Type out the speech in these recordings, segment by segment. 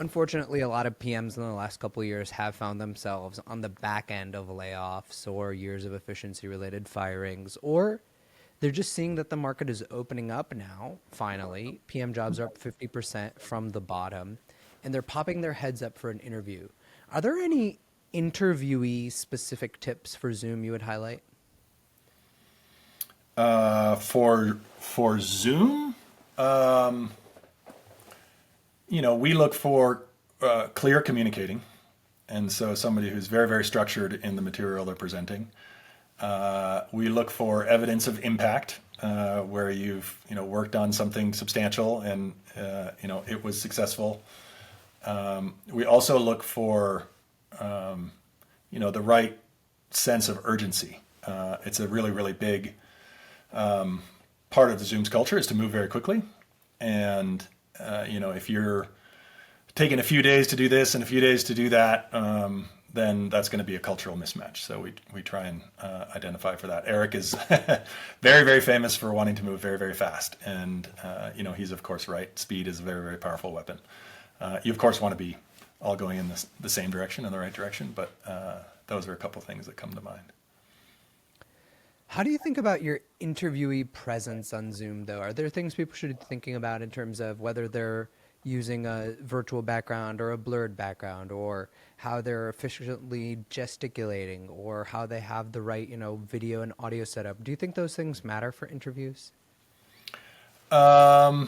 Unfortunately, a lot of PMs in the last couple of years have found themselves on the back end of layoffs or years of efficiency related firings, or they're just seeing that the market is opening up now, finally. PM jobs are up 50% from the bottom, and they're popping their heads up for an interview. Are there any interviewee specific tips for Zoom you would highlight? For Zoom, we look for clear communicating, and so somebody who's very, very structured in the material they're presenting. We look for evidence of impact, where you've worked on something substantial and it was successful. We also look for the right sense of urgency. It's a really, really big part of the Zoom's culture is to move very quickly. And, if you're taking a few days to do this and a few days to do that, then that's going to be a cultural mismatch. So we try and identify for that. Eric is very, very famous for wanting to move very, very fast. And, he's of course right. Speed is a very, very powerful weapon. You of course want to be all going in the same direction, in the right direction. But those are a couple things that come to mind. How do you think about your interviewee presence on Zoom, though? Are there things people should be thinking about in terms of whether they're using a virtual background or a blurred background, or how they're efficiently gesticulating, or how they have the right, video and audio setup? Do you think those things matter for interviews? Yeah,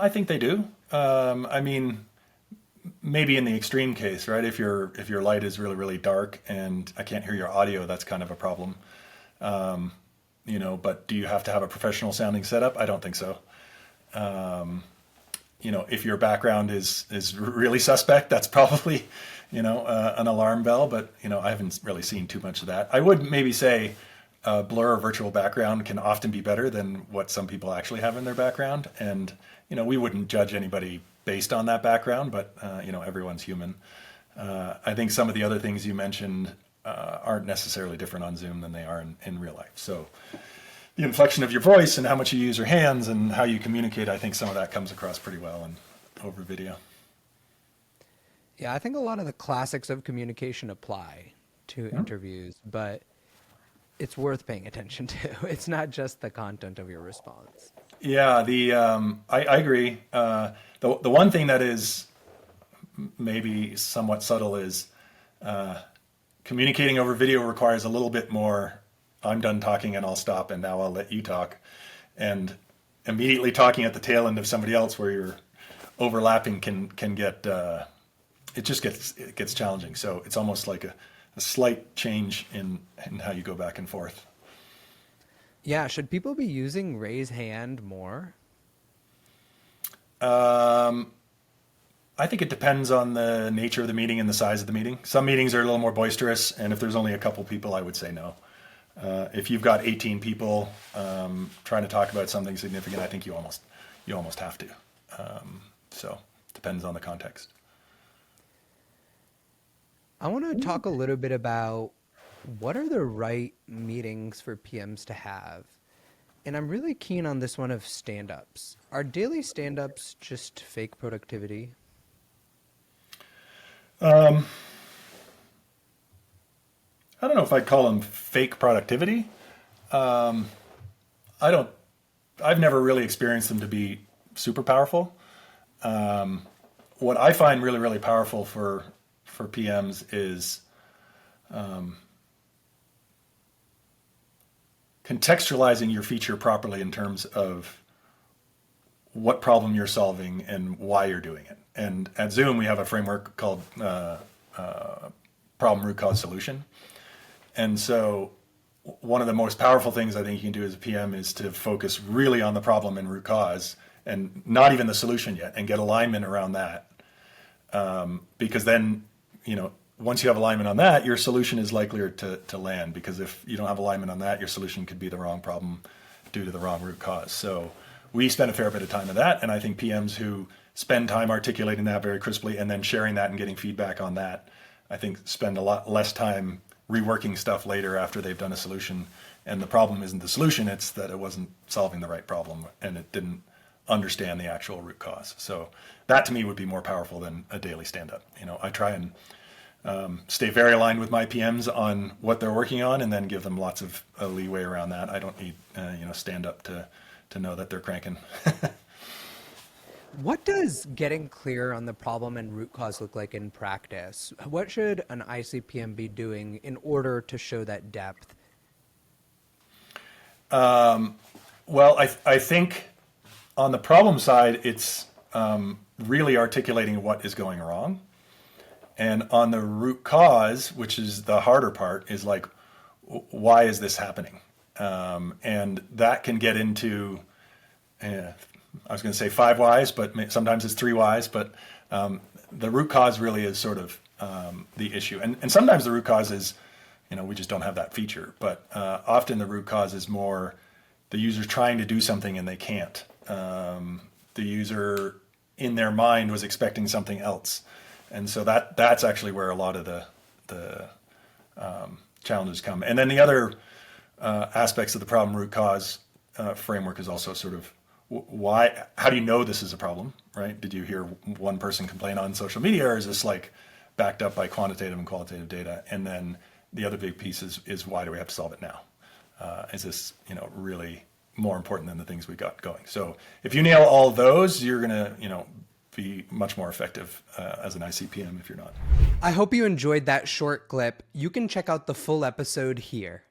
I think they do. Maybe in the extreme case, right? If your light is really, really dark and I can't hear your audio, that's kind of a problem. But do you have to have a professional sounding setup? I don't think so. If your background is really suspect, that's probably, an alarm bell. But, I haven't really seen too much of that. I would maybe say a blur or virtual background can often be better than what some people actually have in their background. And, we wouldn't judge anybody based on that background, but, everyone's human. I think some of the other things you mentioned aren't necessarily different on Zoom than they are in real life. So the inflection of your voice and how much you use your hands and how you communicate, I think some of that comes across pretty well over video. Yeah, I think a lot of the classics of communication apply to interviews, but it's worth paying attention to. It's not just the content of your response. Yeah, I agree. The one thing that is maybe somewhat subtle is communicating over video requires a little bit more. I'm done talking and I'll stop and now I'll let you talk. And immediately talking at the tail end of somebody else where you're overlapping can get it gets challenging. So it's almost like a slight change in how you go back and forth. Yeah, should people be using raise hand more? I think it depends on the nature of the meeting and the size of the meeting. Some meetings are a little more boisterous, and if there's only a couple people, I would say no. If you've got 18 people trying to talk about something significant, I think you almost have to. So depends on the context. I want to talk a little bit about what are the right meetings for PMs to have. And I'm really keen on this one of stand-ups. Are daily stand-ups just fake productivity? I don't know if I'd call them fake productivity. I've never really experienced them to be super powerful. What I find really, really powerful for PMs is contextualizing your feature properly in terms of what problem you're solving and why you're doing it. And at Zoom, we have a framework called problem root cause solution. And so one of the most powerful things I think you can do as a PM is to focus really on the problem and root cause and not even the solution yet, and get alignment around that. Because then, once you have alignment on that, your solution is likelier to land, because if you don't have alignment on that, your solution could be the wrong problem due to the wrong root cause. So we spend a fair bit of time on that, and I think PMs who spend time articulating that very crisply and then sharing that and getting feedback on that, I think spend a lot less time reworking stuff later after they've done a solution. And the problem isn't the solution, it's that it wasn't solving the right problem and it didn't understand the actual root cause. So that to me would be more powerful than a daily stand-up. I try and stay very aligned with my PMs on what they're working on, and then give them lots of leeway around that. I don't need stand up to know that they're cranking. What does getting clear on the problem and root cause look like in practice? What should an ICPM be doing in order to show that depth? Well, I think on the problem side, it's really articulating what is going wrong. And on the root cause, which is the harder part, is like, why is this happening? And that can get into, I was going to say 5 whys, but sometimes it's 3 whys. But the root cause really is sort of the issue. And sometimes the root cause is, we just don't have that feature. But often the root cause is more the user's trying to do something and they can't. The user in their mind was expecting something else. And so that's actually where a lot of the challenges come. And then the other aspects of the problem root cause framework is also sort of how do you know this is a problem, right? Did you hear one person complain on social media, or is this like backed up by quantitative and qualitative data? And then the other big piece is why do we have to solve it now? Is this really more important than the things we got going? So if you nail all those, you're gonna be much more effective as an ICPM if you're not. I hope you enjoyed that short clip. You can check out the full episode here.